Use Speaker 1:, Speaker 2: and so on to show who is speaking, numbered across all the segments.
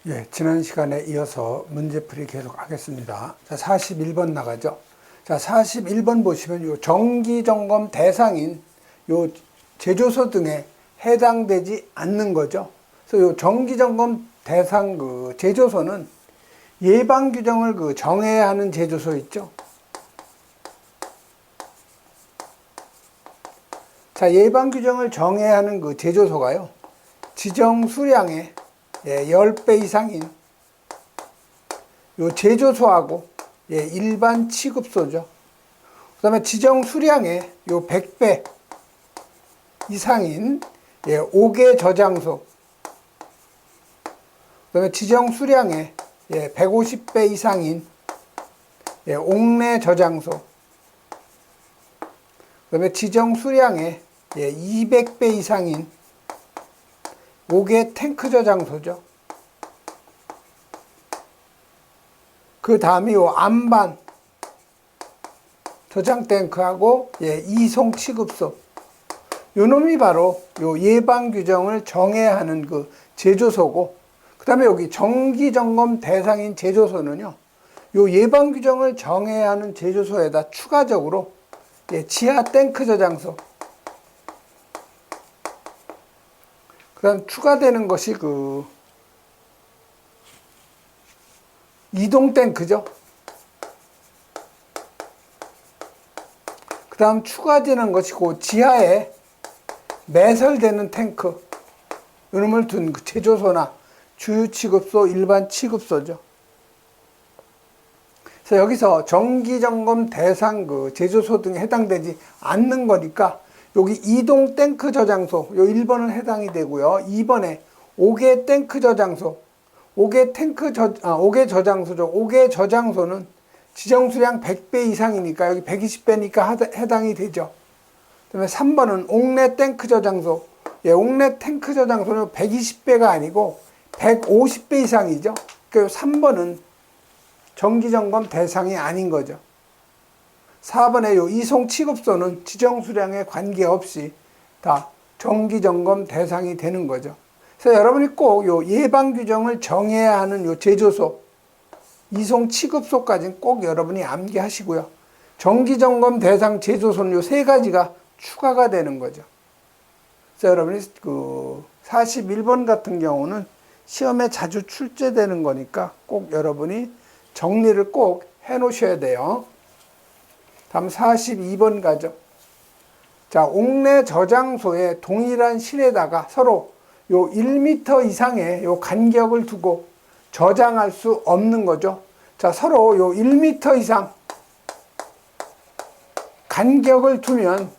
Speaker 1: 예, 지난 시간에 이어서 문제풀이 계속 하겠습니다. 자, 41번 나가죠. 자, 41번 보시면 요 정기점검 대상인 요 제조소 등에 해당되지 않는 거죠. 그래서 요 정기점검 대상 제조소는 예방 규정을 정해야 하는 제조소 있죠. 자, 예방 규정을 정해야 하는 제조소가요, 지정 수량의 10배 이상인 요 제조소하고 일반 취급소죠. 그 다음에 지정 수량의 요 100배 이상인 5개 저장소, 그 다음에 지정 수량의 150배 이상인 옥내 저장소, 그 다음에 지정 수량의 200배 이상인 5개 탱크 저장소죠. 그 다음이 요 안반 저장 탱크하고 이송 취급소, 요 놈이 바로 요 예방 규정을 정해야 하는 제조소고, 그 다음에 여기 정기 점검 대상인 제조소는요, 요 예방 규정을 정해야 하는 제조소에다 추가적으로 지하 탱크 저장소, 그 다음 추가되는 것이 이동 탱크죠. 그 다음 추가되는 것이 지하에 매설되는 탱크, 이놈을 둔 제조소나 주유 취급소, 일반 취급소죠. 그래서 여기서 정기 점검 대상 제조소 등에 해당되지 않는 거니까 여기 이동 탱크 저장소, 요 1번은 해당이 되고요. 2번에 5개 탱크 저장소, 5개 저장소죠. 5개 저장소는 지정 수량 100배 이상이니까 여기 120배니까 해당이 되죠. 그다음에 3번은 옥내 탱크 저장소. 옥내 탱크 저장소는 120배가 아니고 150배 이상이죠. 그러니까 3번은 정기점검 대상이 아닌 거죠. 4번에 요 이송 취급소는 지정 수량에 관계없이 다 정기점검 대상이 되는 거죠. 그래서 여러분이 꼭 요 예방 규정을 정해야 하는 요 제조소, 이송 취급소까지는 꼭 여러분이 암기하시고요. 정기점검 대상 제조소는 요 세 가지가 추가가 되는 거죠. 그래서 여러분이 41번 같은 경우는 시험에 자주 출제되는 거니까 꼭 여러분이 정리를 꼭 해 놓으셔야 돼요. 다음 42번 가죠. 자, 옥내 저장소에 동일한 실에다가 서로 요 1m 이상의 요 간격을 두고 저장할 수 없는 거죠. 자, 서로 요 1m 이상 간격을 두면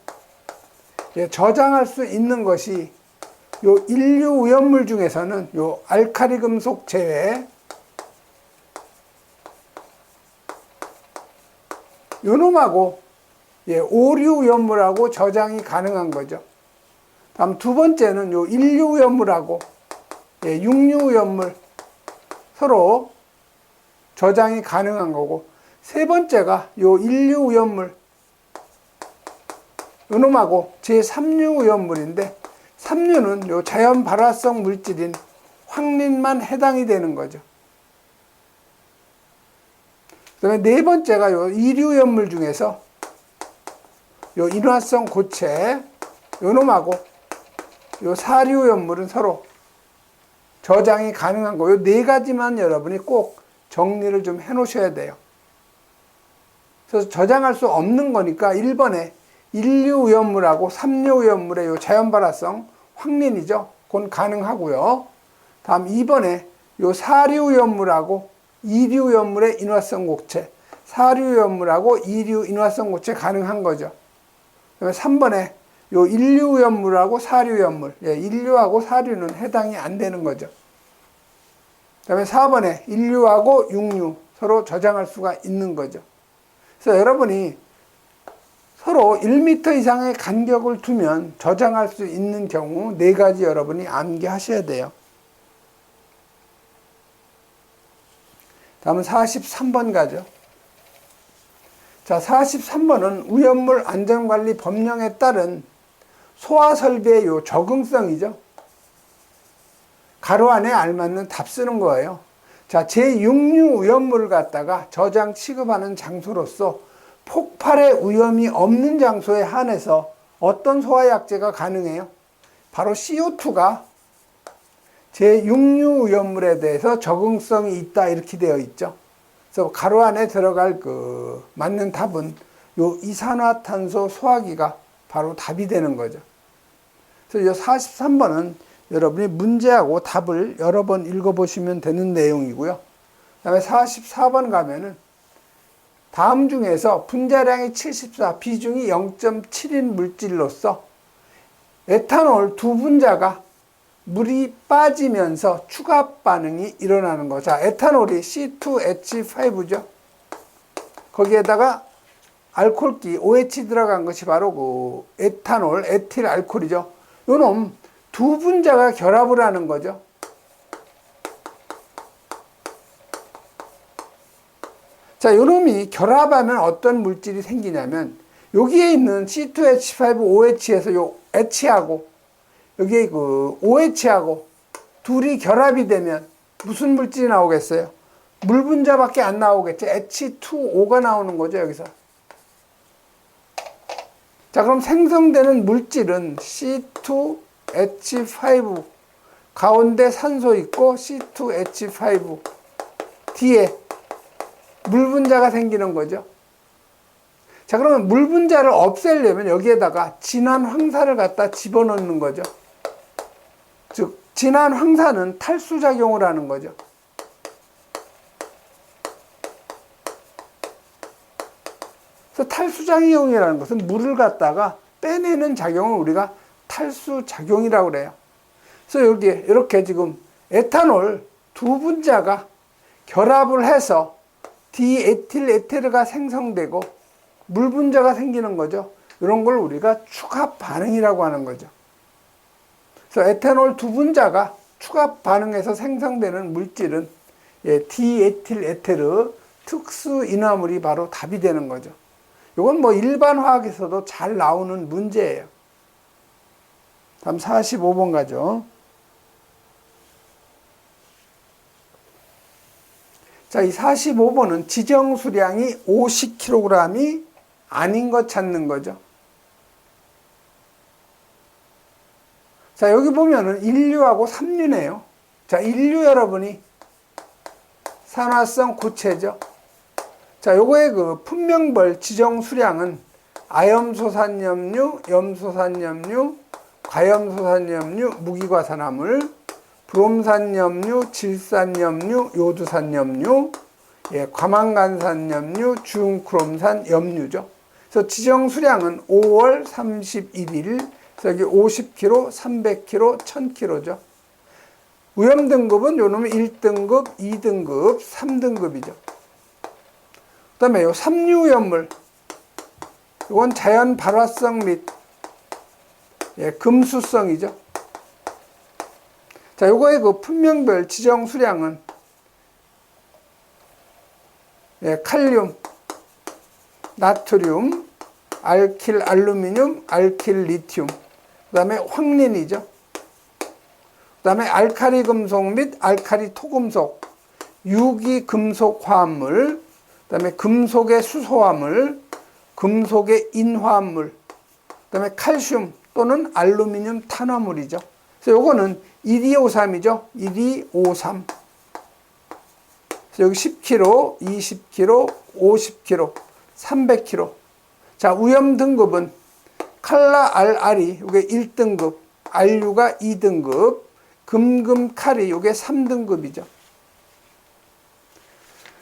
Speaker 1: 저장할 수 있는 것이 요 인류 오염물 중에서는 요 알칼리 금속 제외, 요 놈하고 오류 오염물하고 저장이 가능한 거죠. 다음 두 번째는 요 인류 오염물하고 육류 오염물 서로 저장이 가능한 거고, 세 번째가 요 인류 오염물 요 놈하고 제3류 오염물인데, 3류는 요 자연 발화성 물질인 황린만 해당이 되는 거죠. 그 다음에 네 번째가 요 2류 오염물 중에서 요 인화성 고체 요 놈하고 요 4류 오염물은 서로 저장이 가능한 거, 요 네 가지만 여러분이 꼭 정리를 좀 해 놓으셔야 돼요. 그래서 저장할 수 없는 거니까 1번에 1류 오염물하고 3류 오염물의 요 자연 발화성 황린이죠. 그건 가능하고요. 다음 2번에 요 4류 오염물하고 2류 오염물의 인화성 고체, 4류 오염물하고 2류 인화성 고체 가능한 거죠. 그다음에 3번에 요 1류 오염물하고 4류 오염물, 1류하고 4류는 해당이 안 되는 거죠. 그다음에 4번에 1류하고 6류 서로 저장할 수가 있는 거죠. 그래서 여러분이 서로 1m 이상의 간격을 두면 저장할 수 있는 경우 네 가지 여러분이 암기하셔야 돼요. 다음은 43번 가죠. 자, 43번은 오염물 안전관리 법령에 따른 소화 설비의 요 적응성이죠. 가로 안에 알맞는 답 쓰는 거예요. 자, 제6류 위험물을 갖다가 저장 취급하는 장소로서 폭발의 위험이 없는 장소에 한해서 어떤 소화약제가 가능해요? 바로 CO2가 제6류 위험물에 대해서 적응성이 있다 이렇게 되어 있죠. 그래서 가로 안에 들어갈 맞는 답은 요 이산화탄소 소화기가 바로 답이 되는 거죠. 그래서 이 43번은 여러분이 문제하고 답을 여러 번 읽어보시면 되는 내용이고요. 그 다음에 44번 가면은 다음 중에서 분자량이 74, 비중이 0.7인 물질로서 에탄올 두 분자가 물이 빠지면서 추가 반응이 일어나는 거. 자, 에탄올이 C2H5죠. 거기에다가 알코올기 OH 들어간 것이 바로 그 에탄올, 에틸 알코올이죠. 요놈 두 분자가 결합을 하는 거죠. 자, 요놈이 결합하면 어떤 물질이 생기냐면 여기에 있는 C2H5OH에서 요 H하고 여기에 그 OH하고 둘이 결합이 되면 무슨 물질이 나오겠어요? 물 분자밖에 안 나오겠죠. H2O가 나오는 거죠, 여기서. 자, 그럼 생성되는 물질은 C2H5 가운데 산소 있고 C2H5 뒤에 물 분자가 생기는 거죠. 자, 그러면 물 분자를 없애려면 여기에다가 진한 황사를 갖다 집어넣는 거죠. 즉 진한 황사는 탈수작용을 하는 거죠. 그래서 탈수작용이라는 것은 물을 갖다가 빼내는 작용을 우리가 탈수작용이라고 그래요. 그래서 여기 이렇게 지금 에탄올 두 분자가 결합을 해서 디에틸 에테르가 생성되고 물 분자가 생기는 거죠. 이런 걸 우리가 추가 반응이라고 하는 거죠. 그래서 에탄올 두 분자가 추가 반응해서 생성되는 물질은 디에틸 에테르 특수 인화물이 바로 답이 되는 거죠. 이건 뭐 일반 화학에서도 잘 나오는 문제예요. 다음 45번 가죠. 자, 이 45번은 지정 수량이 50kg이 아닌 것 찾는 거죠. 자, 여기 보면은 1류하고 3류네요. 자, 1류 여러분이 산화성 고체죠. 자, 요거의 그 분명벌 지정 수량은 아염소산염류, 염소산염류, 과염소산염류, 무기과산화물, 브롬산염류, 질산염류, 요두산염류, 과망간산염류, 중크롬산 염류죠. 그래서 지정 수량은 5월 31일, 여기 50kg, 300kg, 1000kg죠. 위험 등급은 요 놈이 1등급, 2등급, 3등급이죠. 그 다음에 요 3류 위험물, 이건 자연 발화성 및 금수성이죠. 자, 요거의 그 분명별 지정 수량은 칼륨, 나트륨, 알킬 알루미늄, 알킬 리튬, 그 다음에 황린이죠. 그 다음에 알카리 금속 및 알카리 토금속, 유기 금속 화합물, 그 다음에 금속의 수소화물, 금속의 인화합물, 그 다음에 칼슘 또는 알루미늄 탄화물이죠. 그래서 요거는 1253이죠. 1253. 그래서 여기 10kg, 20kg, 50kg, 300kg. 자, 위험 등급은 칼라 알알이 이게 1등급, 알류가 2등급, 금금칼이 이게 3등급이죠.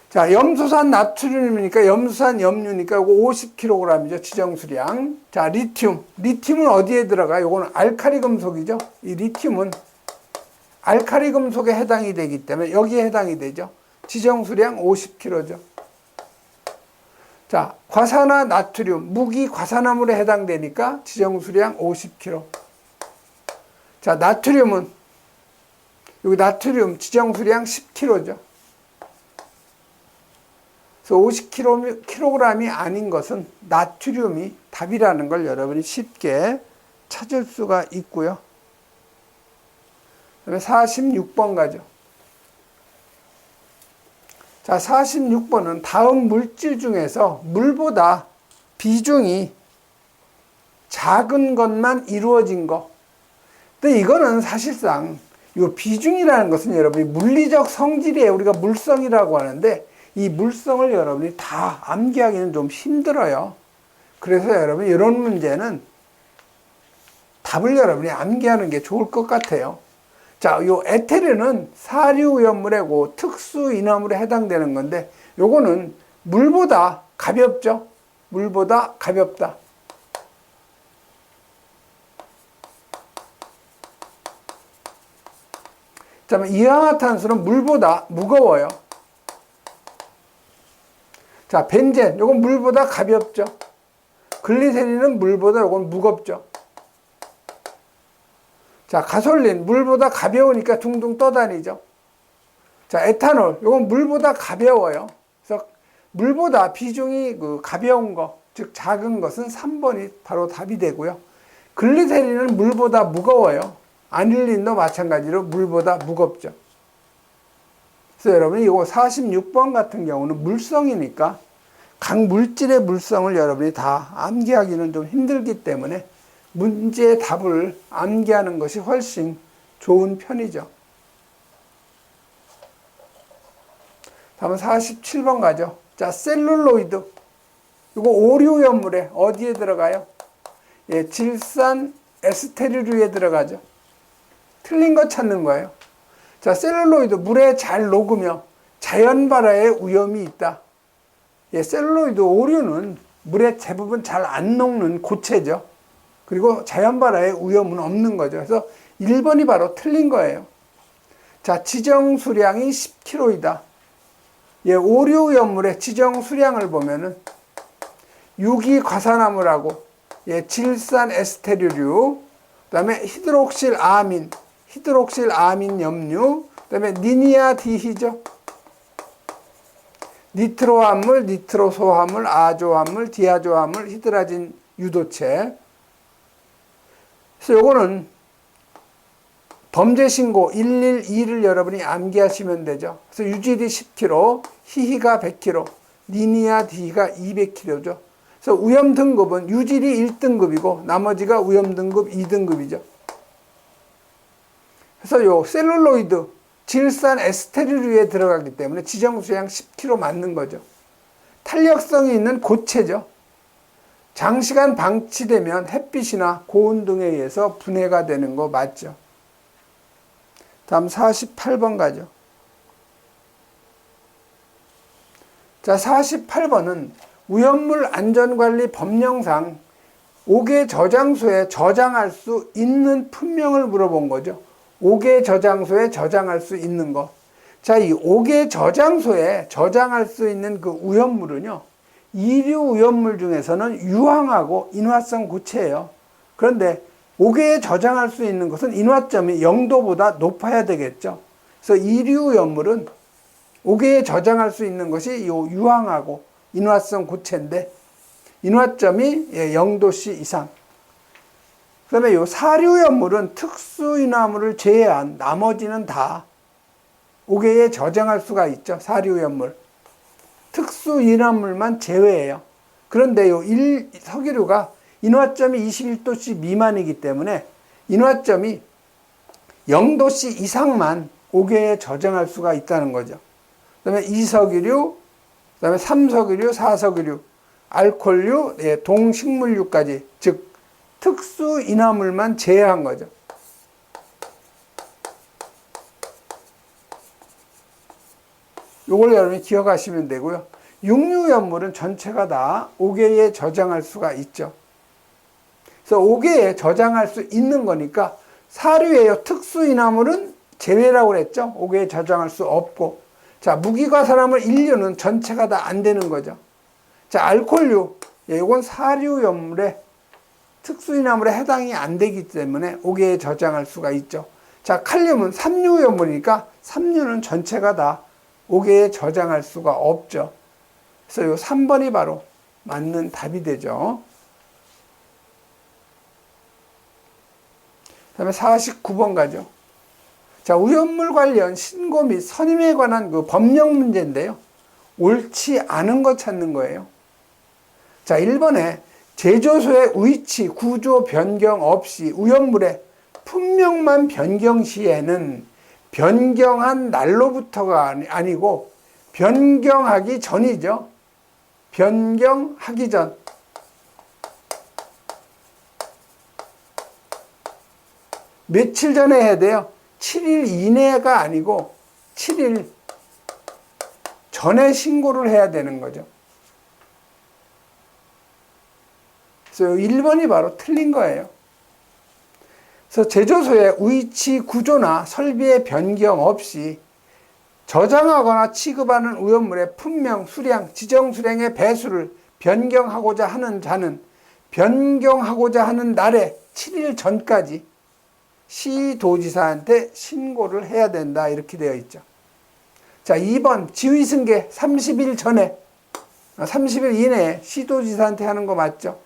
Speaker 1: 자, 염소산 나트륨이니까 염소산 염류니까 이거 50kg이죠. 지정 수량. 자, 리튬. 리튬은 어디에 들어가? 요거는 알카리 금속이죠. 이 리튬은 알카리 금속에 해당이 되기 때문에 여기에 해당이 되죠. 지정 수량 50kg죠. 자, 과산화 나트륨, 무기 과산화물에 해당되니까 지정 수량 50kg. 자, 나트륨은 여기 나트륨 지정 수량 10kg죠. 그래서 50kg이 아닌 것은 나트륨이 답이라는 걸 여러분이 쉽게 찾을 수가 있고요. 그다음에 46번 가죠. 자, 46번은 다음 물질 중에서 물보다 비중이 작은 것만 이루어진 거. 근데 이거는 사실상 이 비중이라는 것은 여러분이 물리적 성질이에요. 우리가 물성이라고 하는데 이 물성을 여러분이 다 암기하기는 좀 힘들어요. 그래서 여러분 이런 문제는 답을 여러분이 암기하는 게 좋을 것 같아요. 자, 요 에테르는 사류오염물이고 특수인화물에 해당되는 건데 요거는 물보다 가볍죠. 물보다 가볍다. 자, 이산화탄소는 물보다 무거워요. 자, 벤젠, 요건 물보다 가볍죠. 글리세린은 물보다 요건 무겁죠. 자, 가솔린, 물보다 가벼우니까 둥둥 떠다니죠. 자, 에탄올, 요건 물보다 가벼워요. 그래서 물보다 비중이 가벼운 거, 즉 작은 것은 3번이 바로 답이 되고요. 글리세린은 물보다 무거워요. 아닐린도 마찬가지로 물보다 무겁죠. 그래서 여러분 이거 46번 같은 경우는 물성이니까 각 물질의 물성을 여러분이 다 암기하기는 좀 힘들기 때문에 문제의 답을 암기하는 것이 훨씬 좋은 편이죠. 다음은 47번 가죠. 자, 셀룰로이드. 이거 오류연물에 어디에 들어가요? 예, 질산 에스테르류에 들어가죠. 틀린 거 찾는 거예요. 자, 셀룰로이드 물에 잘 녹으며 자연 발화의 위험이 있다. 예, 셀룰로이드 오류는 물에 대부분 잘 안 녹는 고체죠. 그리고 자연 발화의 위험은 없는 거죠. 그래서 1번이 바로 틀린 거예요. 자, 지정 수량이 10kg이다. 예, 오류연물의 지정 수량을 보면은 유기과산화물하고 예, 질산 에스테르류, 그다음에 히드록실 아민 염류, 그다음에 니니아디히죠. 니트로함물, 니트로소함물, 아조함물, 디아조함물, 히드라진 유도체. 그래서 요거는 범죄 신고 112를 여러분이 암기하시면 되죠. 그래서 유지디 10kg, 히히가 100kg, 니니아디히가 200kg죠. 그래서 위험 등급은 유질이 1등급이고 나머지가 위험 등급 2등급이죠. 그래서 요 셀룰로이드, 질산 에스테르류에 들어가기 때문에 지정 수량 10kg 맞는 거죠. 탄력성이 있는 고체죠. 장시간 방치되면 햇빛이나 고온 등에 의해서 분해가 되는 거 맞죠. 다음 48번 가죠. 자, 48번은 위험물 안전관리 법령상 5개 저장소에 저장할 수 있는 품명을 물어본 거죠. 5개 저장소에 저장할 수 있는 거. 자, 이 5개 저장소에 저장할 수 있는 그 위험물은요, 이류 위험물 중에서는 유황하고 인화성 고체예요. 그런데 5개에 저장할 수 있는 것은 인화점이 0도보다 높아야 되겠죠. 그래서 이류 위험물은 5개에 저장할 수 있는 것이 요 유황하고 인화성 고체인데 인화점이 0도씨 이상. 그 다음에 요 사류연물은 특수인화물을 제외한 나머지는 다 5개에 저장할 수가 있죠. 사류연물. 특수인화물만 제외해요. 그런데 요 석유류가 인화점이 21도씨 미만이기 때문에 인화점이 0도씨 이상만 5개에 저장할 수가 있다는 거죠. 그 다음에 이석유류, 그 다음에 3석유류, 4석유류, 알코올류, 예, 동식물류까지, 즉 특수인화물만 제외한 거죠. 요걸 여러분이 기억하시면 되고요. 육류연물은 전체가 다 5개에 저장할 수가 있죠. 그래서 5개에 저장할 수 있는 거니까 사류예요. 특수인화물은 제외라고 그랬죠. 5개에 저장할 수 없고. 자, 무기과산화물 인류는 전체가 다 안 되는 거죠. 자, 알코올류, 예, 이건 사류연물에 특수인화물에 해당이 안 되기 때문에 5개에 저장할 수가 있죠. 자, 칼륨은 삼류연물이니까 삼류는 전체가 다 5개에 저장할 수가 없죠. 그래서 요 3번이 바로 맞는 답이 되죠. 그 다음에 49번 가죠. 자, 오염물 관련 신고 및 선임에 관한 그 법령 문제인데요. 옳지 않은 거 찾는 거예요. 자, 1번에 제조소의 위치, 구조 변경 없이 오염물의 품명만 변경 시에는 변경한 날로부터가 아니고 변경하기 전이죠. 변경하기 전. 며칠 전에 해야 돼요. 7일 이내가 아니고 7일 전에 신고를 해야 되는 거죠. 그래서 1번이 바로 틀린 거예요. 그래서 제조소의 위치, 구조나 설비의 변경 없이 저장하거나 취급하는 오염물의 품명, 수량, 지정 수량의 배수를 변경하고자 하는 자는 변경하고자 하는 날에 7일 전까지 시도지사한테 신고를 해야 된다. 이렇게 되어 있죠. 자, 2번 지휘승계 30일 전에 30일 이내에 시도지사한테 하는 거 맞죠?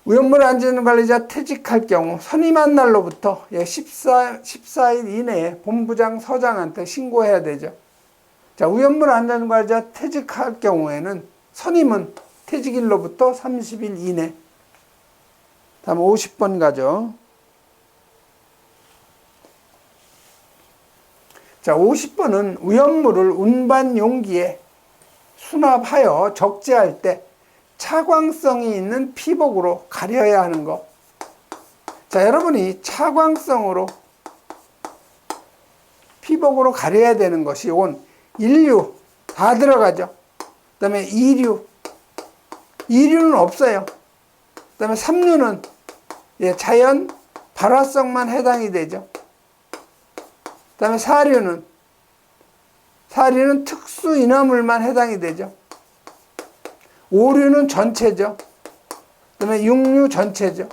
Speaker 1: 오염물 안전관리자 퇴직할 경우 선임한 날로부터 14일 이내에 본부장, 서장한테 신고해야 되죠. 자, 오염물 안전관리자 퇴직할 경우에는 선임은 퇴직일로부터 30일 이내. 다음 50번 가죠. 자, 50번은 오염물을 운반 용기에 수납하여 적재할 때 차광성이 있는 피복으로 가려야 하는 것. 자, 여러분이 차광성으로 피복으로 가려야 되는 것이 온 인류 다 들어가죠. 그 다음에 이류는 없어요. 그 다음에 삼류는 자연 발화성만 해당이 되죠. 그 다음에 사류는 특수 인화물만 해당이 되죠. 오류는 전체죠. 그 다음에 육류 전체죠.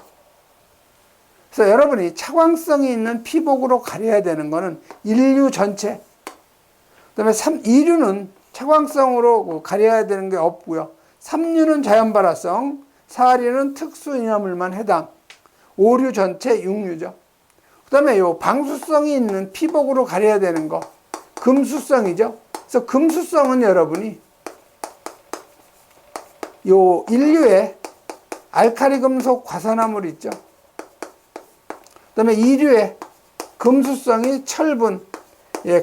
Speaker 1: 그래서 여러분이 차광성이 있는 피복으로 가려야 되는 거는 인류 전체. 그 다음에 이류는 차광성으로 가려야 되는 게 없고요. 삼류는 자연발화성, 사류는 특수 인화물만 해당, 오류 전체, 육류죠. 그 다음에 요 방수성이 있는 피복으로 가려야 되는 거, 금수성이죠. 그래서 금수성은 여러분이 요 인류의 알칼리 금속 과산화물 있죠. 그 다음에 이류의 금수성이 철분,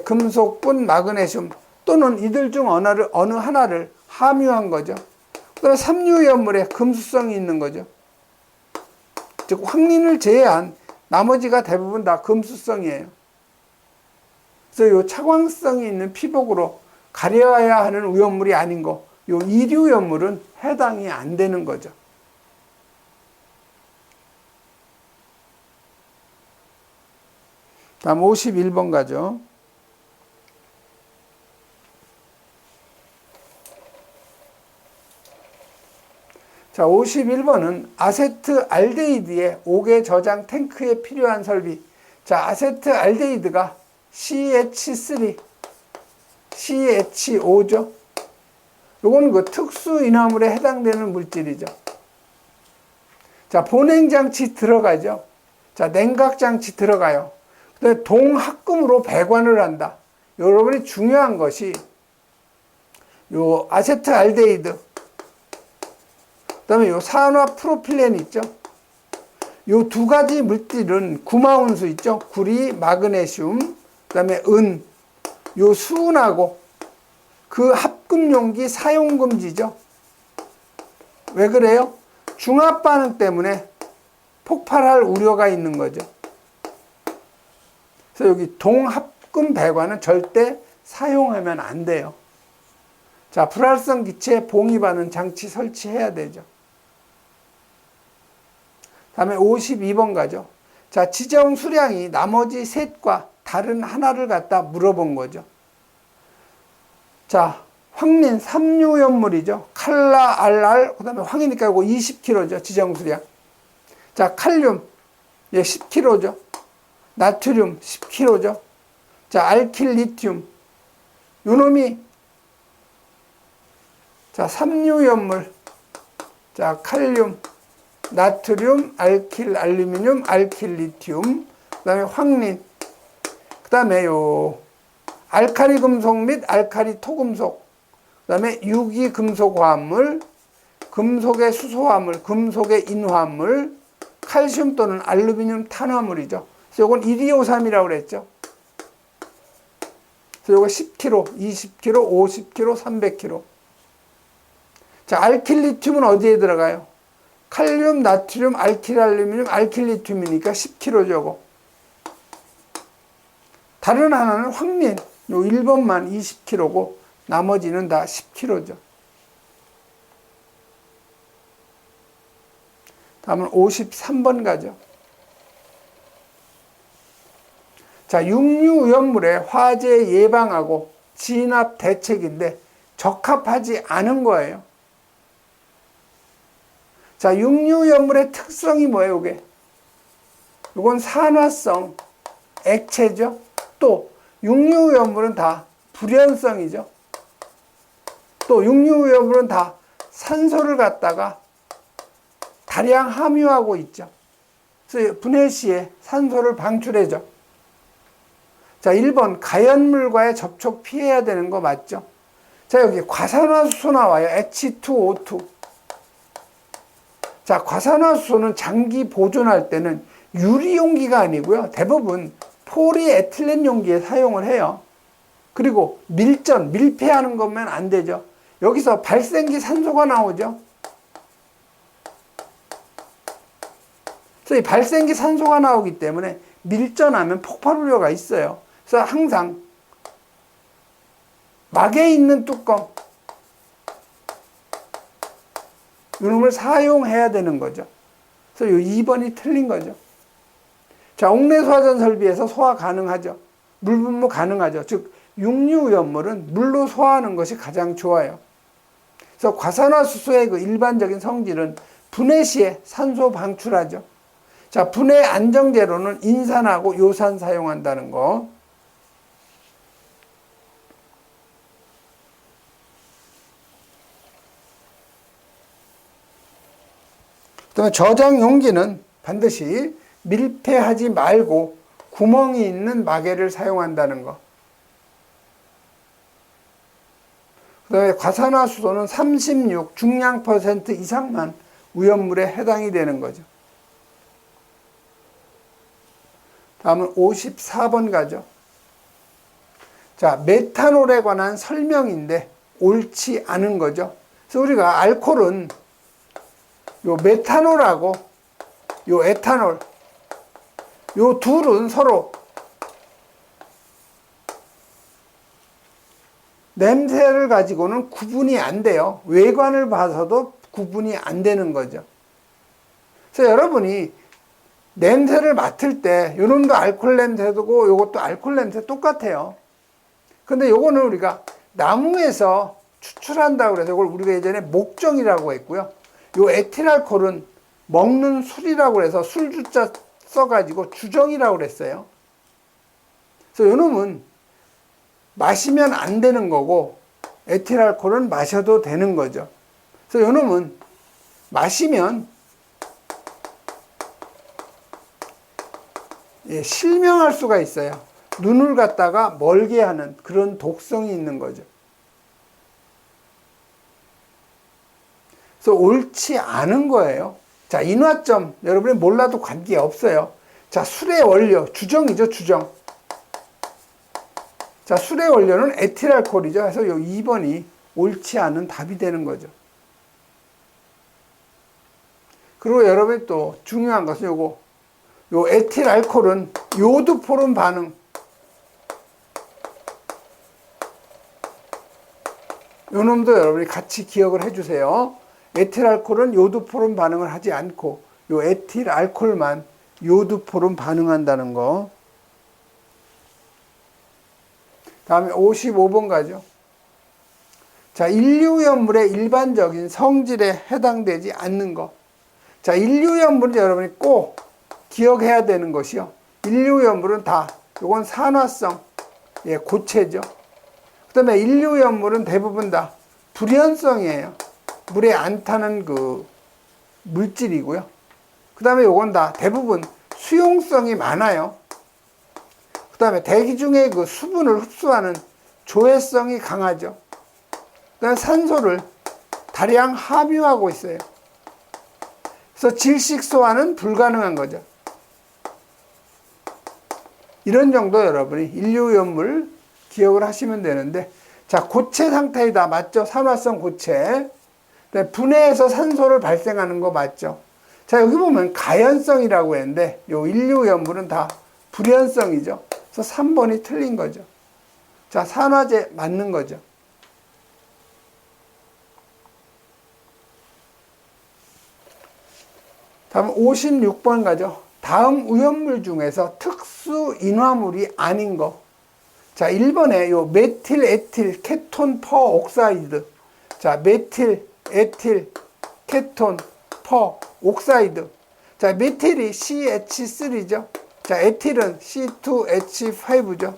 Speaker 1: 금속분, 마그네슘 또는 이들 중 어느 하나를 함유한 거죠. 그 다음에 삼류염물에 금수성이 있는 거죠. 즉 황린을 제외한 나머지가 대부분 다 금수성이에요. 그래서 이 차광성이 있는 피복으로 가려야 하는 오염물이 아닌 거, 이 이류염물은 해당이 안 되는 거죠. 다음 51번 가죠. 자, 51번은 아세트알데히드의 5개 저장 탱크에 필요한 설비. 자, 아세트알데히드가 CH3, CH5죠. 요건 그 특수 인화물에 해당되는 물질이죠. 자, 보냉장치 들어가죠. 자, 냉각장치 들어가요. 근데 동합금으로 배관을 한다. 여러분이 중요한 것이 요 아세트알데히드, 그 다음에 요 산화 프로필렌 있죠. 요 두 가지 물질은 구마운수 있죠. 구리, 마그네슘, 그 다음에 은, 요 수은하고 그 합금용기 사용금지죠. 왜 그래요? 중합반응 때문에 폭발할 우려가 있는 거죠. 그래서 여기 동합금 배관은 절대 사용하면 안 돼요. 자, 불활성 기체 봉입하는 장치 설치해야 되죠. 다음에 52번 가죠. 자, 지정 수량이 나머지 셋과 다른 하나를 갖다 물어본 거죠. 자, 황린 삼류염물이죠. 칼라, RR, 그 다음에 황이니까 이거 20kg죠. 지정 수량. 자, 칼륨 10kg죠. 나트륨 10kg죠. 자, 알킬 리튬 요놈이 자, 삼류염물. 자, 칼륨, 나트륨, 알킬 알루미늄, 알킬 리튬, 그 다음에 황린 그 다음에 요 알카리 금속 및 알카리 토금속, 그 다음에 유기 금속 화합물, 금속의 수소 화합물, 금속의 인화합물, 칼슘 또는 알루미늄 탄화물이죠. 그래서 이건 1,2,5,3이라고 그랬죠. 그래서 이거 10kg, 20kg, 50kg, 300kg. 자, 알킬리튬은 어디에 들어가요? 칼륨, 나트륨, 알킬알루미늄, 알킬리튬이니까 10kg죠. 다른 하나는 황린, 요 1번만 20kg고 나머지는 다 10kg죠. 다음은 53번 가죠. 자, 육류위험물의 화재 예방하고 진압 대책인데 적합하지 않은 거예요. 자, 육류위험물의 특성이 뭐예요, 이게? 이건 산화성 액체죠. 또 육류위험물은 다 불연성이죠. 또 육류위험물은 다 산소를 갖다가 다량 함유하고 있죠. 그래서 분해 시에 산소를 방출해줘. 자, 1번 가연물과의 접촉 피해야 되는 거 맞죠? 자, 여기 과산화수소 나와요. H2O2. 자, 과산화수소는 장기 보존할 때는 유리 용기가 아니고요. 대부분 폴리에틸렌 용기에 사용을 해요. 그리고 밀폐하는 것만 안 되죠. 여기서 발생기 산소가 나오죠. 그래서 이 발생기 산소가 나오기 때문에 밀전하면 폭발 우려가 있어요. 그래서 항상 막에 있는 뚜껑, 이놈을 사용해야 되는 거죠. 그래서 이 2번이 틀린 거죠. 자, 옥내 소화전 설비에서 소화 가능하죠. 물 분무 가능하죠. 즉 육류위험물은 물로 소화하는 것이 가장 좋아요. 그래서 과산화수소의 그 일반적인 성질은 분해 시에 산소 방출하죠. 자, 분해 안정제로는 인산하고 요산 사용한다는 거. 그다음에 저장 용기는 반드시 밀폐하지 말고 구멍이 있는 마개를 사용한다는 거. 그다음에 과산화수소는 36 중량 % 이상만 위험물에 해당이 되는 거죠. 다음은 54번 가죠. 자, 메탄올에 관한 설명인데 옳지 않은 거죠. 그래서 우리가 알코올은 요 메탄올하고 요 에탄올, 요 둘은 서로 냄새를 가지고는 구분이 안 돼요. 외관을 봐서도 구분이 안 되는 거죠. 그래서 여러분이 냄새를 맡을 때 요놈도 알코올 냄새고 요것도 알코올 냄새 똑같아요. 근데 요거는 우리가 나무에서 추출한다고 그래서 이걸 우리가 예전에 목정이라고 했고요. 요 에틸알코올은 먹는 술이라고 해서 술주자 써가지고 주정이라고 그랬어요. 그래서 요놈은 마시면 안 되는 거고 에틸알코올은 마셔도 되는 거죠. 그래서 요놈은 마시면 실명할 수가 있어요. 눈을 갖다가 멀게 하는 그런 독성이 있는 거죠. 그래서 옳지 않은 거예요. 자, 인화점 여러분이 몰라도 관계없어요. 자, 술의 원료 주정이죠. 주정. 자, 술의 원료는 에틸알코올이죠. 그래서 요 2번이 옳지 않은 답이 되는 거죠. 그리고 여러분이 또 중요한 것은 요거, 요 에틸알코올은 요드포름 반응, 요 놈도 여러분이 같이 기억을 해주세요. 에틸알코올은 요드포름 반응을 하지 않고 요 에틸알코올만 요드포름 반응한다는 거. 다음에 55번 가죠. 자, 인류위험물의 일반적인 성질에 해당되지 않는 거. 자, 인류위험물은 여러분이 꼭 기억해야 되는 것이요. 인류위험물은 다 요건 산화성 고체죠. 그 다음에 인류위험물은 대부분 다 불연성이에요. 물에 안 타는 그 물질이고요. 그 다음에 요건 다 대부분 수용성이 많아요. 그 다음에 대기 중에 그 수분을 흡수하는 조해성이 강하죠. 그다음에 산소를 다량 함유하고 있어요. 그래서 질식 소화는 불가능한 거죠. 이런 정도 여러분이 인류오염물 기억을 하시면 되는데, 자, 고체 상태이다. 맞죠? 산화성 고체. 분해해서 산소를 발생하는 거 맞죠? 자, 여기 보면 가연성이라고 했는데, 요 인류오염물은 다 불연성이죠. 그래서 3번이 틀린 거죠. 자, 산화제 맞는 거죠. 다음 56번 가죠. 다음 오염물 중에서 특수 인화물이 아닌 거. 자, 1번에 요 메틸 에틸 케톤 퍼옥사이드. 자, 메틸 에틸 케톤 퍼옥사이드. 자, 메틸이 CH3죠. 자, 에틸은 C2H5죠.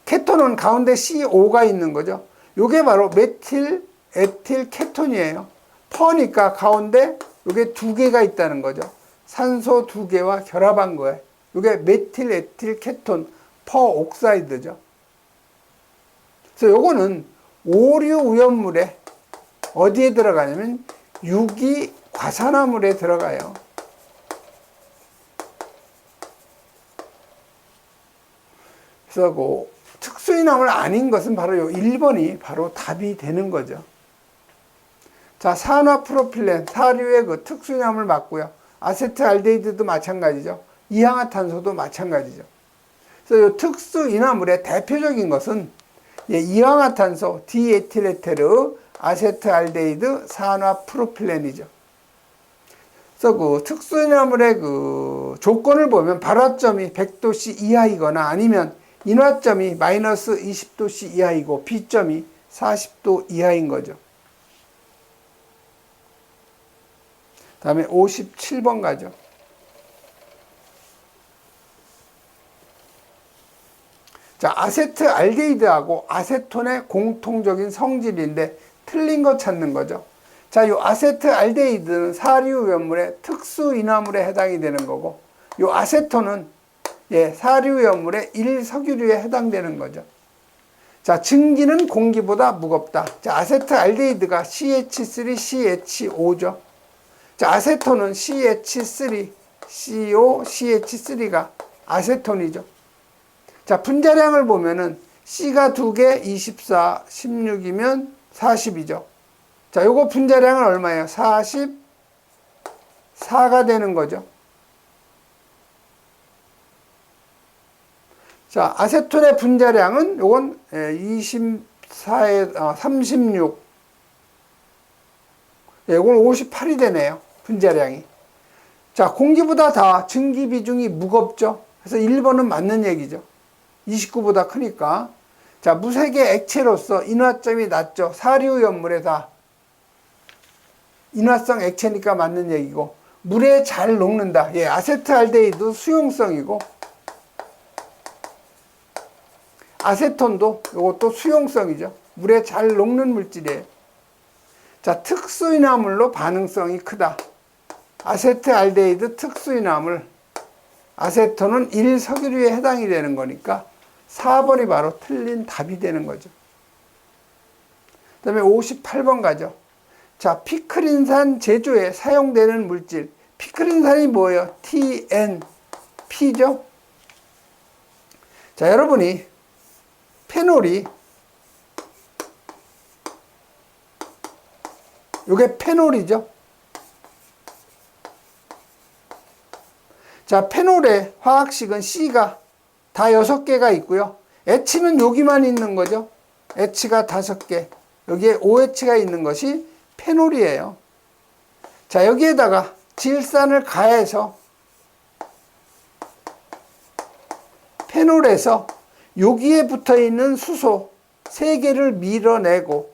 Speaker 1: 케톤은 가운데 CO가 있는 거죠. 요게 바로 메틸 에틸 케톤이에요. 퍼니까 가운데 요게 두 개가 있다는 거죠. 산소 두 개와 결합한 거예요. 요게 메틸 에틸 케톤 퍼옥사이드죠. 그래서 요거는 오류 오염물에 어디에 들어가냐면 유기 과산화물에 들어가요. 그래서 그 특수인화물 아닌 것은 바로 요 1번이 바로 답이 되는 거죠. 자, 산화프로필렌, 사류의 그 특수인화물 맞고요. 아세트알데히드도 마찬가지죠. 이항화탄소도 마찬가지죠. 그래서 이 특수인화물의 대표적인 것은 이항화탄소, 디에틸에테르, 아세트알데히드, 산화프로필렌이죠. 그래서 그 특수인화물의 그 조건을 보면 발화점이 100도씨 이하이거나 아니면 인화점이 마이너스 20도씨 이하이고 B점이 40도 이하인 거죠. 다음에 57번 가죠. 자, 아세트알데히드하고 아세톤의 공통적인 성질인데 틀린 거 찾는 거죠. 자, 요 아세트알데히드는 사류오염물의 특수인화물에 해당이 되는 거고, 요 아세톤은 사류오염물의 1석유류에 해당되는 거죠. 자, 증기는 공기보다 무겁다. 자, 아세트알데히드가 CH3CH5죠. 자, 아세톤은 CH3, CO, CH3가 아세톤이죠. 자, 분자량을 보면은 C가 2개, 24, 16이면 40이죠. 자, 요거 분자량은 얼마예요? 44가 되는 거죠. 자, 아세톤의 분자량은 요건 24에 36. 요건 58이 되네요. 분자량이. 자, 공기보다 다 증기 비중이 무겁죠. 그래서 1번은 맞는 얘기죠. 29보다 크니까. 자, 무색의 액체로서 인화점이 낮죠. 사류오염물에 다 인화성 액체니까 맞는 얘기고, 물에 잘 녹는다. 아세트알데히드 수용성이고, 아세톤도 이것도 수용성이죠. 물에 잘 녹는 물질이에요. 자, 특수인화물로 반응성이 크다. 아세트알데히드 특수인화물, 아세톤은 1석유류에 해당이 되는 거니까 4번이 바로 틀린 답이 되는 거죠. 그 다음에 58번 가죠. 자, 피크린산 제조에 사용되는 물질. 피크린산이 뭐예요? TNP죠? 자, 여러분이 페놀이, 요게 페놀이죠? 자, 페놀의 화학식은 C가 다 6개가 있고요. H는 여기만 있는 거죠. H가 5개. 여기에 OH가 있는 것이 페놀이에요. 자, 여기에다가 질산을 가해서 페놀에서 여기에 붙어 있는 수소 3개를 밀어내고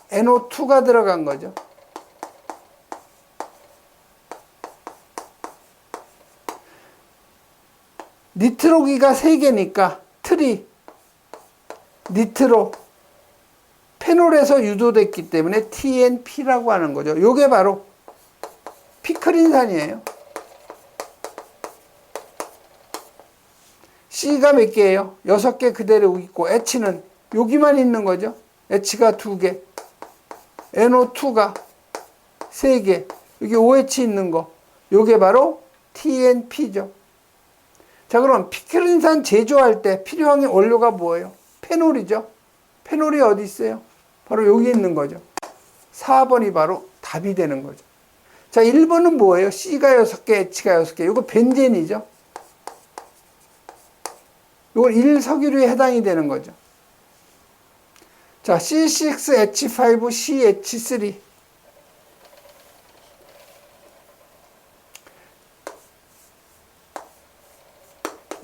Speaker 1: NO2가 들어간 거죠. 니트로기가 3개니까 트리, 니트로, 페놀에서 유도됐기 때문에 TNP라고 하는 거죠. 요게 바로 피크린산이에요. C가 몇 개예요? 6개 그대로 있고 H는 여기만 있는 거죠. H가 2개, NO2가 3개, 여기 OH 있는 거, 요게 바로 TNP죠. 자, 그럼 피크린산 제조할 때 필요한 원료가 뭐예요? 페놀이죠. 페놀이 어디 있어요? 바로 여기 있는 거죠. 4번이 바로 답이 되는 거죠. 자, 1번은 뭐예요? C가 6개, H가 6개. 이거 벤젠이죠. 이건 1석유류에 해당이 되는 거죠. 자, C6H5CH3.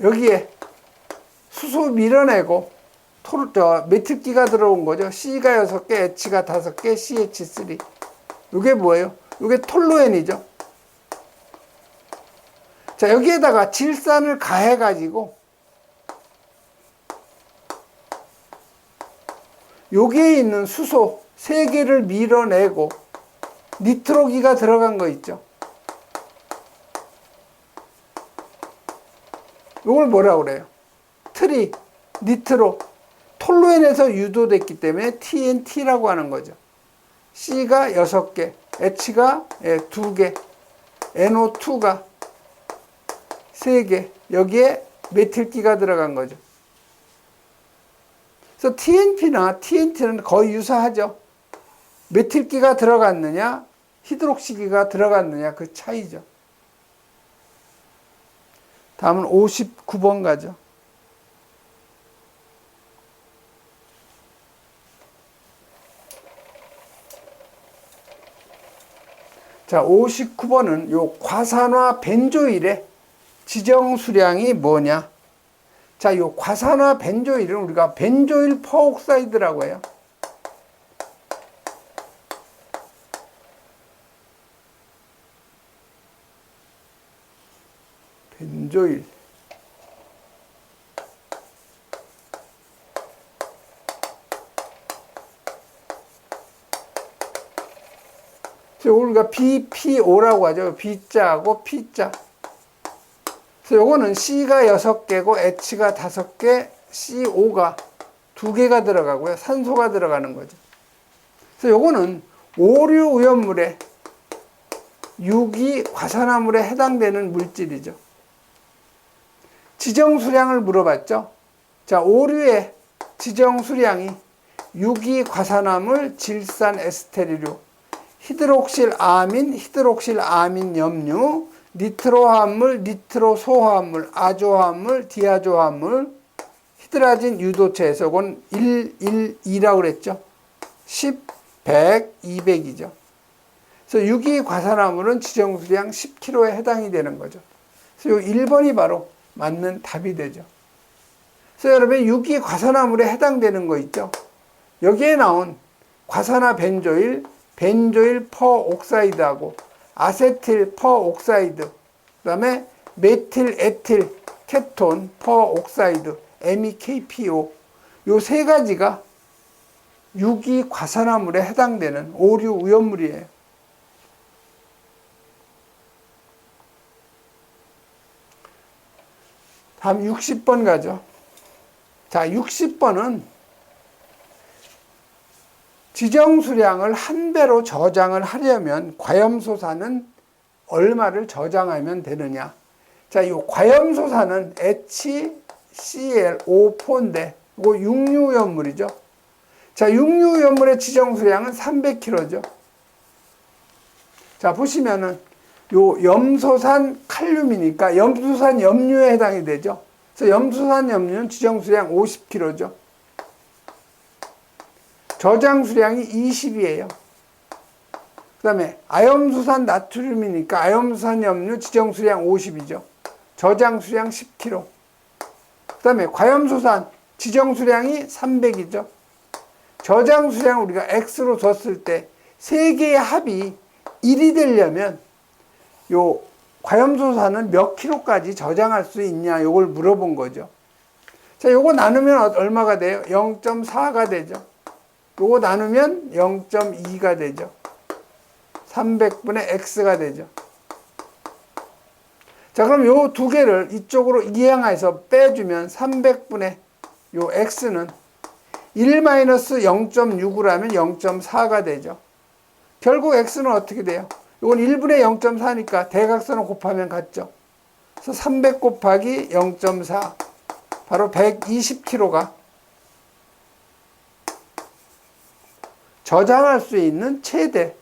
Speaker 1: 여기에 수소 밀어내고 메틸기가 들어온 거죠. C가 6개, H가 5개, CH3. 이게 뭐예요? 이게 톨루엔이죠. 자, 여기에다가 질산을 가해가지고 여기에 있는 수소 3개를 밀어내고 니트로기가 들어간 거 있죠. 이걸 뭐라고 그래요? 트리, 니트로, 톨루엔에서 유도됐기 때문에 TNT라고 하는 거죠. C가 6개, H가 2개, NO2가 3개, 여기에 메틸기가 들어간 거죠. 그래서 TNP나 TNT는 거의 유사하죠. 메틸기가 들어갔느냐, 히드록시기가 들어갔느냐, 그 차이죠. 다음은 59번 가죠. 자, 59번은 요 과산화 벤조일의 지정 수량이 뭐냐? 자, 요 과산화 벤조일은 우리가 벤조일 퍼옥사이드라고 해요. 벤조일. 우리가 BPO라고 하죠. B자하고 P자. 그래서 요거는 C가 6개고 H가 5개, CO가 2개가 들어가고요. 산소가 들어가는 거죠. 그래서 요거는 오류 오염물의 유기 과산화물에 해당되는 물질이죠. 지정 수량을 물어봤죠. 자, 오류의 지정 수량이 유기 과산화물, 질산 에스테르류, 히드록실 아민 염류, 니트로 화합물, 니트로 소화합물, 아조 화합물, 디아조 화합물, 히드라진 유도체에서 이건 1, 1, 2라고 그랬죠. 10, 100, 200이죠. 그래서 유기 과산화물은 지정 수량 10kg에 해당이 되는 거죠. 그래서 이 1번이 바로 맞는 답이 되죠. 그래서 여러분 유기 과산화물에 해당되는 거 있죠. 여기에 나온 과산화 벤조일, 벤조일 퍼옥사이드하고 아세틸 퍼옥사이드, 그 다음에 메틸 에틸 케톤 퍼옥사이드, MEKPO, 요 세 가지가 유기 과산화물에 해당되는 오류 오염물이에요. 다음 60번 가죠. 자, 60번은 지정 수량을 1배로 저장을 하려면 과염소사는 얼마를 저장하면 되느냐. 자, 이 과염소사는 HClO4인데 이거 육류오염물이죠. 자, 육류오염물의 지정 수량은 300kg죠. 자, 보시면은 요 염소산 칼륨이니까 염소산 염류에 해당이 되죠. 그래서 염소산 염류는 지정 수량 50kg죠. 저장 수량이 20이에요. 그 다음에 아염수산 나트륨이니까 아염수산 염류 지정 수량 50이죠. 저장 수량 10kg. 그 다음에 과염소산 지정 수량이 300이죠. 저장 수량 우리가 X로 뒀을 때 세 개의 합이 1이 되려면 요 과염소산은 몇 킬로까지 저장할 수 있냐 요걸 물어본 거죠. 자, 요거 나누면 얼마가 돼요? 0.4가 되죠. 요거 나누면 0.2가 되죠. 300분의 X가 되죠. 자, 그럼 요 두 개를 이쪽으로 이항해서 빼주면 300분의 요 x는 1-0.65라면 0.4가 되죠. 결국 x는 어떻게 돼요? 이건 1분의 0.4니까 대각선을 곱하면 같죠. 그래서 300 곱하기 0.4 바로 120kg가 저장할 수 있는 최대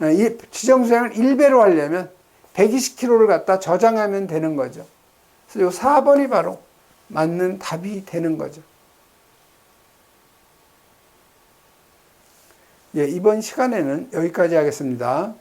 Speaker 1: 이 지정수량을 1배로 하려면 120kg를 갖다 저장하면 되는 거죠. 그래서 이 4번이 바로 맞는 답이 되는 거죠. 예, 이번 시간에는 여기까지 하겠습니다.